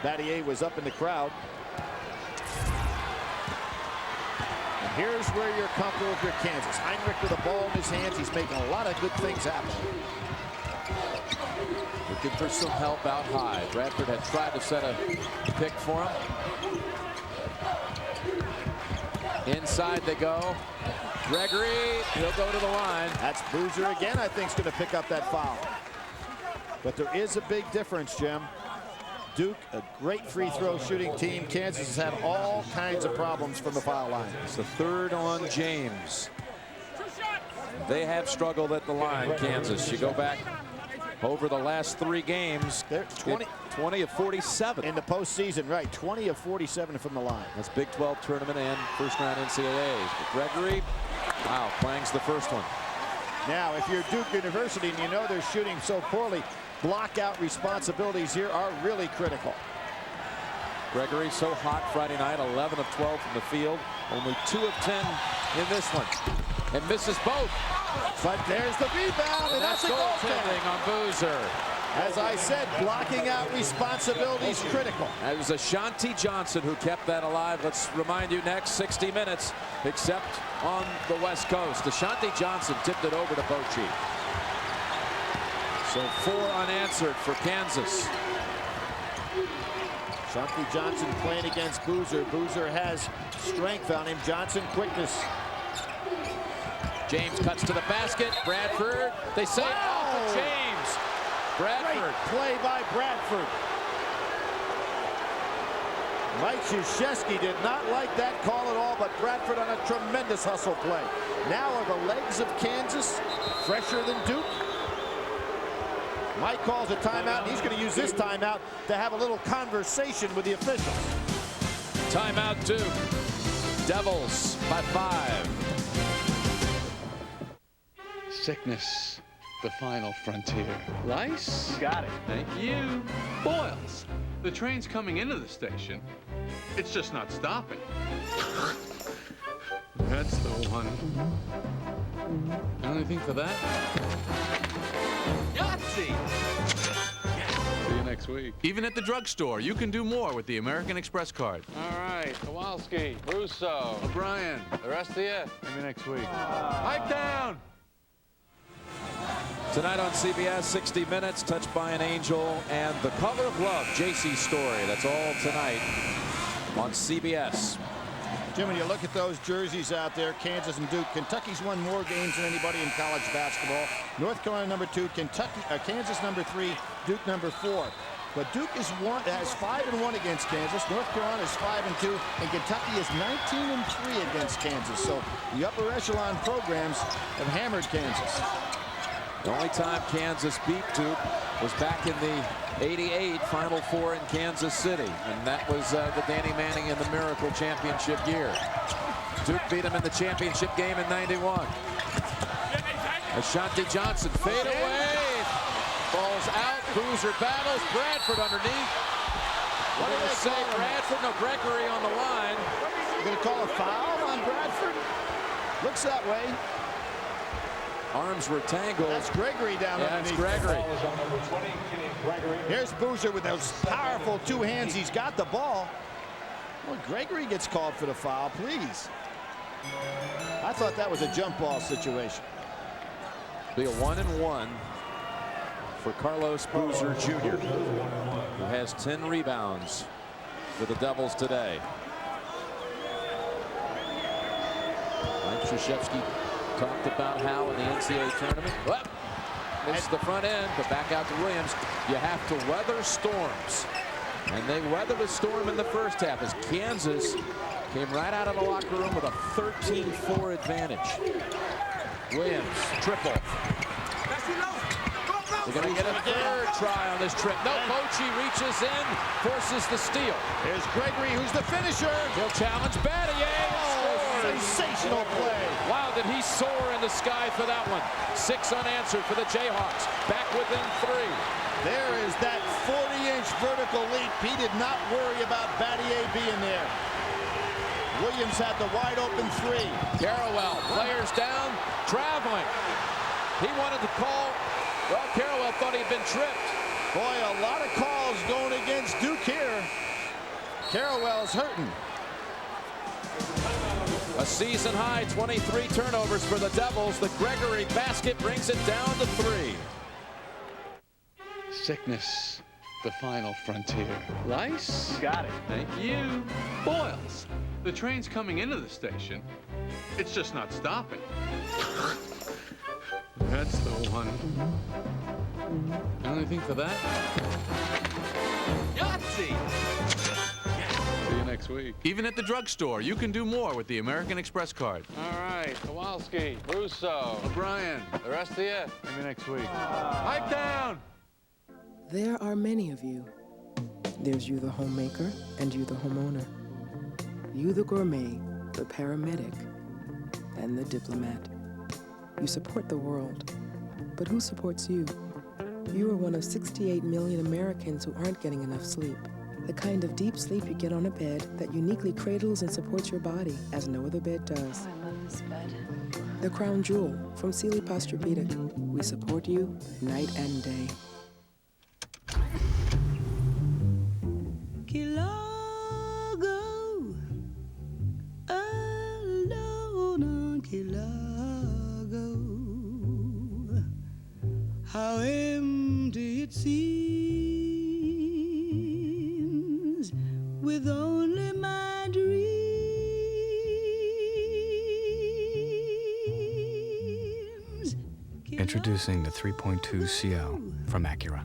Battier was up in the crowd. And here's where you're comfortable if you're Kansas. Heinrich with the ball in his hands. He's making a lot of good things happen. Looking for some help out high. Bradford had tried to set a pick for him. Inside they go. Gregory, he'll go to the line. That's Boozer again, I think, is going to pick up that foul. But there is a big difference, Jim. Duke, a great free throw shooting team. Kansas has had all kinds of problems from the foul line. It's the 3rd on James. They have struggled at the line, Kansas. You go back over the last 3 games, they're 20 of 47. In the postseason, right, 20 of 47 from the line. That's Big 12 tournament and first round NCAAs. But Gregory, wow, clangs the first one. Now, if you're Duke University and you know they're shooting so poorly, blockout responsibilities here are really critical. Gregory so hot Friday night, 11 of 12 from the field, only 2 of 10 in this one, and misses both. But there's the rebound, and that's a goaltending on Boozer. As I said, blocking out responsibilities critical. It was Ashanti Johnson who kept that alive. Let's remind you next 60 minutes, except on the West Coast. Ashanti Johnson tipped it over to Boschee. So 4 unanswered for Kansas. Shanti Johnson playing against Boozer. Boozer has strength on him. Johnson, quickness. James cuts to the basket. Bradford, they say off of James. Bradford. Great play by Bradford. Mike Krzyzewski did not like that call at all, but Bradford on a tremendous hustle play. Now are the legs of Kansas fresher than Duke? Mike calls a timeout, and he's going to use this timeout to have a little conversation with the officials. Timeout Duke. Devils by 5. Sickness, the final frontier. Rice? You got it. Thank you. Boils. The train's coming into the station. It's just not stopping. That's the one. Anything for that? Yahtzee! See you next next week. Even at the drugstore, you can do more with the American Express card. All right, Kowalski, Russo, O'Brien, the rest of you. Maybe next week. Hike down! Tonight on CBS, 60 Minutes, Touched by an Angel, and The Color of Love, JC's story. That's all tonight on CBS. Jim, when you look at those jerseys out there, Kansas and Duke, Kentucky's won more games than anybody in college basketball. North Carolina number 2, Kansas number 3, Duke number 4. But Duke has 5-1 against Kansas. North Carolina is 5-2, and Kentucky is 19-3 against Kansas. So the upper echelon programs have hammered Kansas. The only time Kansas beat Duke was back in the '88 Final Four in Kansas City, and that was the Danny Manning and the Miracle Championship year. Duke beat him in the championship game in '91. Ashanti Johnson fade away, falls out. Boozer battles. Bradford underneath. What do they say? Bradford? No, Gregory on the line. You're going to call a foul on Bradford? Looks that way. Arms were tangled. That's Gregory down underneath. That's Gregory. Here's Boozer with those powerful two hands. He's got the ball. Well, Gregory gets called for the foul, please. I thought that was a jump ball situation. Be a 1-and-1 for Carlos Boozer Jr., who has 10 rebounds for the Devils today. Mike Krzyzewski talked about how in the NCAA tournament, missed the front end, but back out to Williams. You have to weather storms, and they weathered a storm in the first half as Kansas came right out of the locker room with a 13-4 advantage. Williams, triple. They're going to get a third try on this trip. No, Bochy reaches in, forces the steal. Here's Gregory, who's the finisher. He'll challenge Battier. Sensational play. Wow, did he soar in the sky for that one. 6 unanswered for the Jayhawks. Back within 3. There is that 40-inch vertical leap. He did not worry about Battier being there. Williams had the wide open 3. Carrawell, players down, traveling. He wanted to call. Well, Carrawell thought he'd been tripped. Boy, a lot of calls going against Duke here. Carrawell's hurting. A season high 23 turnovers for the Devils. The Gregory basket brings it down to 3. Sickness, the final frontier. Lice? You got it. Thank you. Boils. The train's coming into the station. It's just not stopping. That's the one. Anything for that? Yahtzee! See you next week. Even at the drugstore, you can do more with the American Express card. All right, Kowalski, Russo, O'Brien, the rest of you. Maybe next week. Hike down! There are many of you. There's you, the homemaker, and you, the homeowner. You, the gourmet, the paramedic, and the diplomat. You support the world, but who supports you? You are one of 68 million Americans who aren't getting enough sleep. The kind of deep sleep you get on a bed that uniquely cradles and supports your body as no other bed does. Oh, I love this bed. The crown jewel from Sealy Posturepedic. We support you night and day. Kilago, alone on Kilago, how empty it seems with only my dreams. Introducing the 3.2 CL from Acura.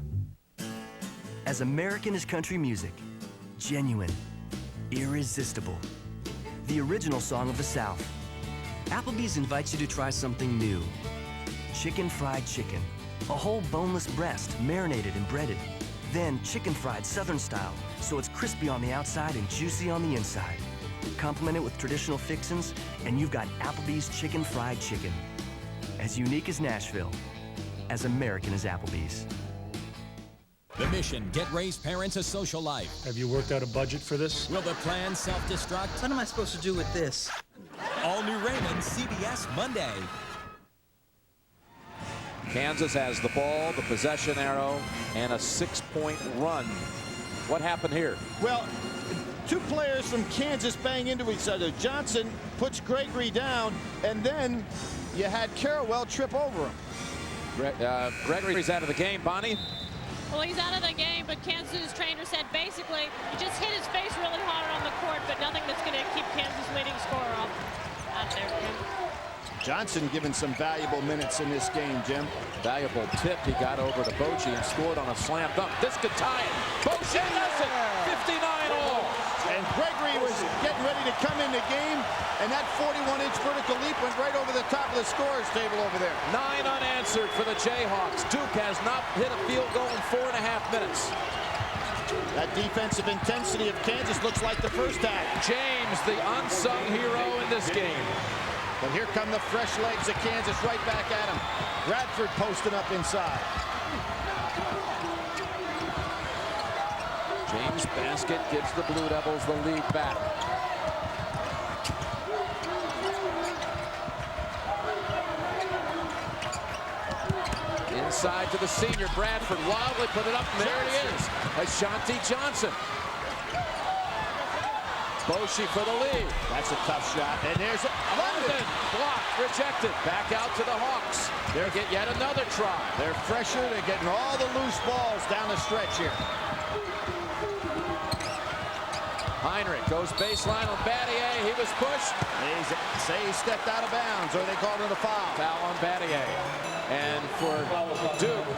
As American as country music, genuine, irresistible, the original song of the South. Applebee's invites you to try something new. Chicken fried chicken, a whole boneless breast marinated and breaded. Then chicken fried Southern style, so it's crispy on the outside and juicy on the inside. Complement it with traditional fixins, and you've got Applebee's chicken fried chicken. As unique as Nashville, as American as Applebee's. The mission, get raised parents a social life. Have you worked out a budget for this? Will the plan self-destruct? What am I supposed to do with this? All new Raymond, CBS Monday. Kansas has the ball, the possession arrow, and a 6-point run. What happened here? Well, two players from Kansas bang into each other. Johnson puts Gregory down, and then you had Carrawell trip over him. Gregory's out of the game. Bonnie? Well, he's out of the game, but Kansas' trainer said basically he just hit his face really hard on the court, but nothing that's going to keep Kansas' leading scorer off out there. Johnson given some valuable minutes in this game, Jim. Valuable tip. He got over to Bochy and scored on a slam dunk. This could tie it. Bochy does it. 59 all. And Gregory was getting ready to come in the game, and that 41-inch vertical leap went right over the top of the scorer's table over there. 9 unanswered for the Jayhawks. Duke has not hit a field goal in 4.5 minutes. That defensive intensity of Kansas looks like the first half. James, the unsung hero in this game. But here come the fresh legs of Kansas right back at him. Bradford posting up inside. James' basket gives the Blue Devils the lead back. Inside to the senior. Bradford wildly put it up, and there he is. Ashanti Johnson. Bochy for the lead. That's a tough shot. And there's London. Blocked, rejected. Back out to the Hawks. They'll get yet another try. They're fresher. They're getting all the loose balls down the stretch here. Heinrich goes baseline on Battier. He was pushed. Say he stepped out of bounds, or they called it a foul. Foul on Battier. And for Duke,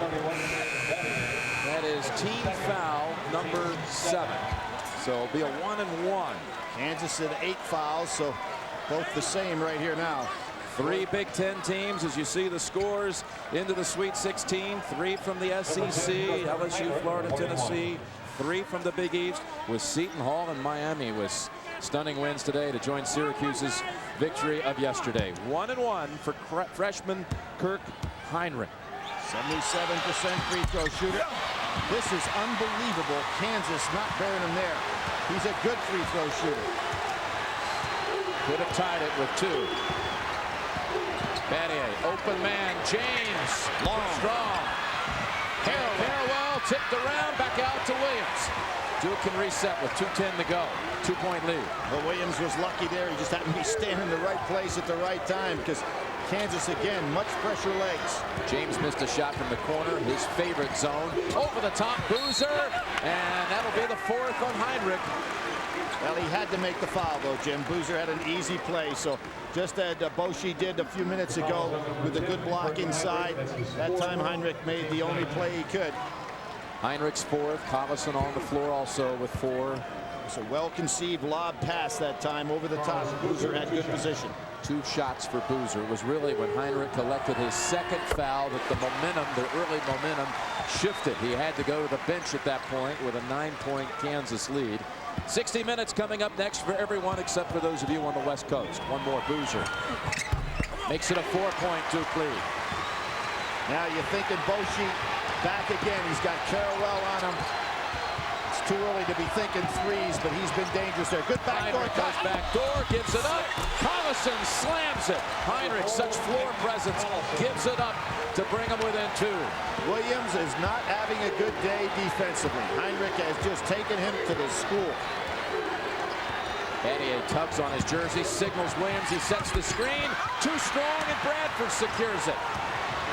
that is team foul number 7. So it'll be a 1-and-1. Kansas at 8 fouls, so both the same right here now. 3 Big Ten teams, as you see the scores into the Sweet 16. 3 from the SEC, LSU, Florida, Tennessee. 3 from the Big East, with Seton Hall and Miami with stunning wins today to join Syracuse's victory of yesterday. 1-and-1 for freshman Kirk Heinrich. 77% free throw shooter. This is unbelievable. Kansas not burying him there. He's a good free throw shooter. Could have tied it with 2. Battier, open man, James, long, strong. Carrawell tipped around, back out to Williams. Duke can reset with 2:10 to go. 2-point lead. Well, Williams was lucky there. He just happened to be standing in the right place at the right time, because Kansas, again, much pressure legs. James missed a shot from the corner, his favorite zone. Over the top, Boozer, and that'll be the 4th on Heinrich. Well, he had to make the foul, though, Jim. Boozer had an easy play, so just as Bochy did a few minutes ago with a good block inside, that time Heinrich made the only play he could. Heinrich's 4th, Collison on the floor also with 4. It's a well-conceived lob pass that time over the top. Boozer had good position. 2 shots for Boozer. It was really when Heinrich collected his 2nd foul that the momentum, the early momentum, shifted. He had to go to the bench at that point with a 9-point Kansas lead. 60 minutes coming up next for everyone except for those of you on the West Coast. One more, Boozer. Makes it a 4-point Duke lead. Now you're thinking Bochy back again. He's got Carrawell on him. It's too early to be thinking threes, but he's been dangerous there. Good backdoor cut. Back door, gives it up. Collison slams it. Heinrich, such floor presence, gives it up to bring him within 2. Williams is not having a good day defensively. Heinrich has just taken him to the school. Battier tugs on his jersey, signals Williams. He sets the screen. Too strong, and Bradford secures it.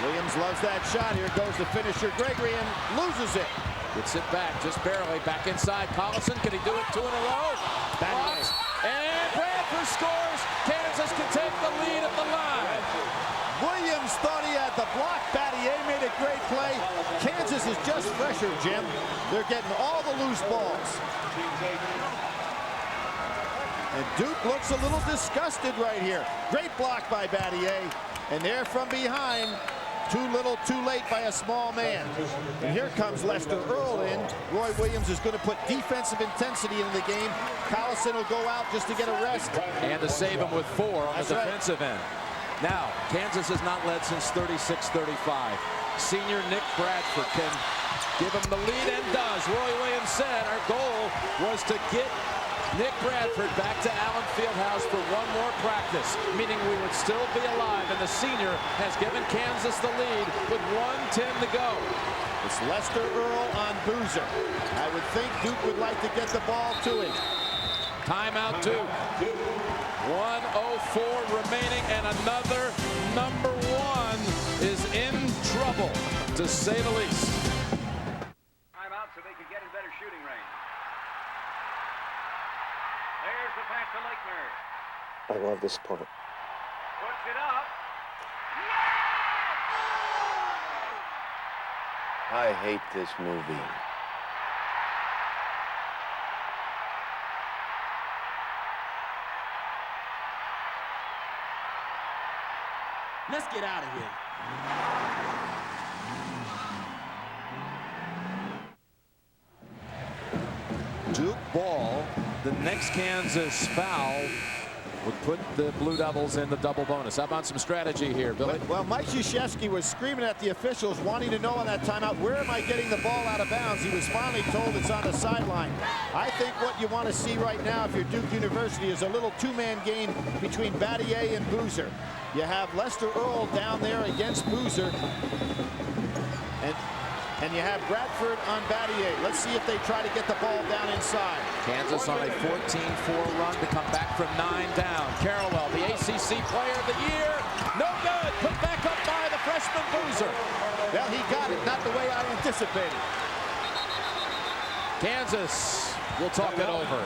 Williams loves that shot. Here goes the finisher, Gregory, and loses it. Gets it back, just barely. Back inside, Collison. Can he do it 2 in a row? Blocks, and Bradford scores. Kansas can take the lead at the line. Williams thought he had the block. Battier made a great play. Kansas is just fresher, Jim. They're getting all the loose balls. And Duke looks a little disgusted right here. Great block by Battier. And there from behind, too little, too late by a small man. And here comes Lester Earl in. Roy Williams is going to put defensive intensity into the game. Collison will go out just to get a rest. And to save him with 4 on the defensive end. Now, Kansas has not led since 36-35. Senior Nick Bradford can give him the lead and does. Roy Williams said our goal was to get Nick Bradford back to Allen Fieldhouse for one more practice. this, meaning we would still be alive, and the senior has given Kansas the lead with 1:10 to go. It's Lester Earl on Boozer. I would think Duke would like to get the ball to him. Timeout Duke. 1:04 remaining, and another number one is in trouble, to say the least. Timeout so they can get in better shooting range. There's the pass to Lakener. I love this part. Puts it up. I hate this movie. Let's get out of here. Duke ball. The next Kansas foul would put the Blue Devils in the double bonus. How about some strategy here, Billy? Well, Mike Krzyzewski was screaming at the officials, wanting to know on that timeout, where am I getting the ball out of bounds? He was finally told it's on the sideline. I think what you want to see right now, if you're Duke University, is a little two-man game between Battier and Boozer. You have Lester Earl down there against Boozer. And you have Bradford on Battier. Let's see if they try to get the ball down inside. Kansas on a 14-4 run to come back from 9 down. Carrawell, the ACC Player of the Year. No good. Put back up by the freshman Boozer. Well, he got it. Not the way I anticipated. Kansas will talk it over.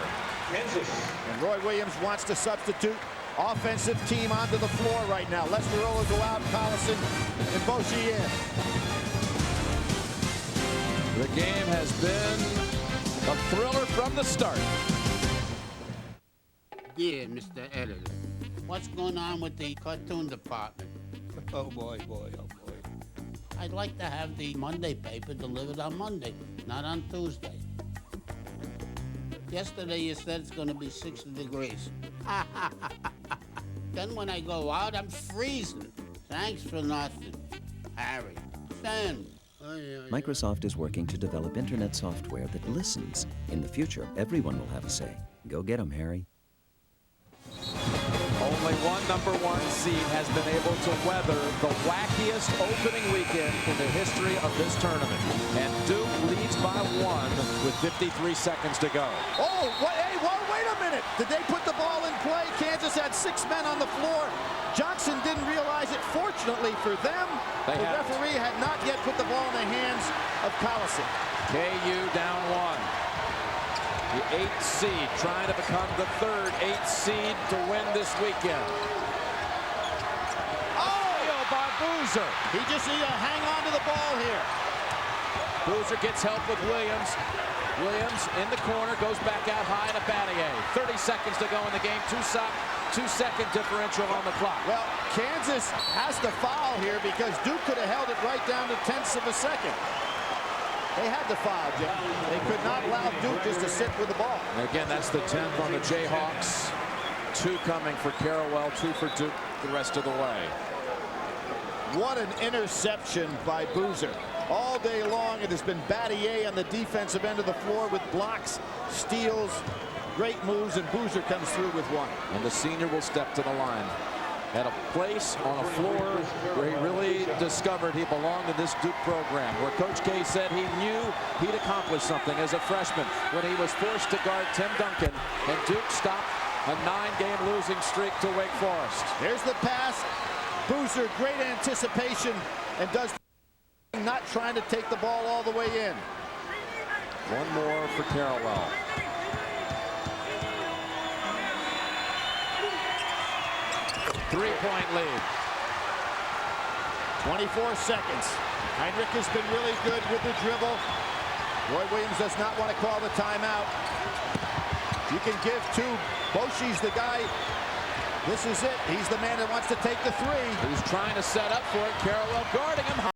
And Roy Williams wants to substitute. Offensive team onto the floor right now. Lester Earl will go out, Collison and Bochy in. The game has been a thriller from the start. Dear Mr. Editor, what's going on with the cartoon department? Oh boy, oh boy. I'd like to have the Monday paper delivered on Monday, not on Tuesday. Yesterday you said it's going to be 60 degrees. Then when I go out, I'm freezing. Thanks for nothing. Harry, send. Microsoft is working to develop internet software that listens. In the future, everyone will have a say. Go get 'em, Harry. Only one #1 seed has been able to weather the wackiest opening weekend in the history of this tournament. And Duke leads by 1 with 53 seconds to go. Oh, wait a minute. Did they put the ball in play? Kansas had 6 men on the floor. Johnson didn't realize it. Fortunately for them, the referee had not yet put the ball in the hands of Collison. KU down 1. The 8th seed trying to become the 3rd 8th seed to win this weekend. Oh, by Boozer. He just needs to hang on to the ball here. Boozer gets help with Williams. Williams in the corner, goes back out high to Battier. 30 seconds to go in the game. 2-second differential on the clock. Well, Kansas has to foul here because Duke could have held it right down to tenths of a second. They had to foul, Jim. They could not allow Duke just to sit with the ball. And again, that's the 10th on the Jayhawks. 2 coming for Carrawell, 2 for Duke the rest of the way. What an interception by Boozer. All day long, it has been Battier on the defensive end of the floor with blocks, steals, great moves, and Boozer comes through with 1. And the senior will step to the line. At a place on a floor where he really discovered he belonged in this Duke program, where Coach K said he knew he'd accomplished something as a freshman when he was forced to guard Tim Duncan, and Duke stopped a 9-game losing streak to Wake Forest. There's the pass. Boozer, great anticipation, and does not trying to take the ball all the way in. 1 more for Carrawell. Three-point lead. 24 seconds. Heinrich has been really good with the dribble. Roy Williams does not want to call the timeout. You can give 2. Bochy's the guy. This is it. He's the man that wants to take the 3. He's trying to set up for it. Carrawell guarding him.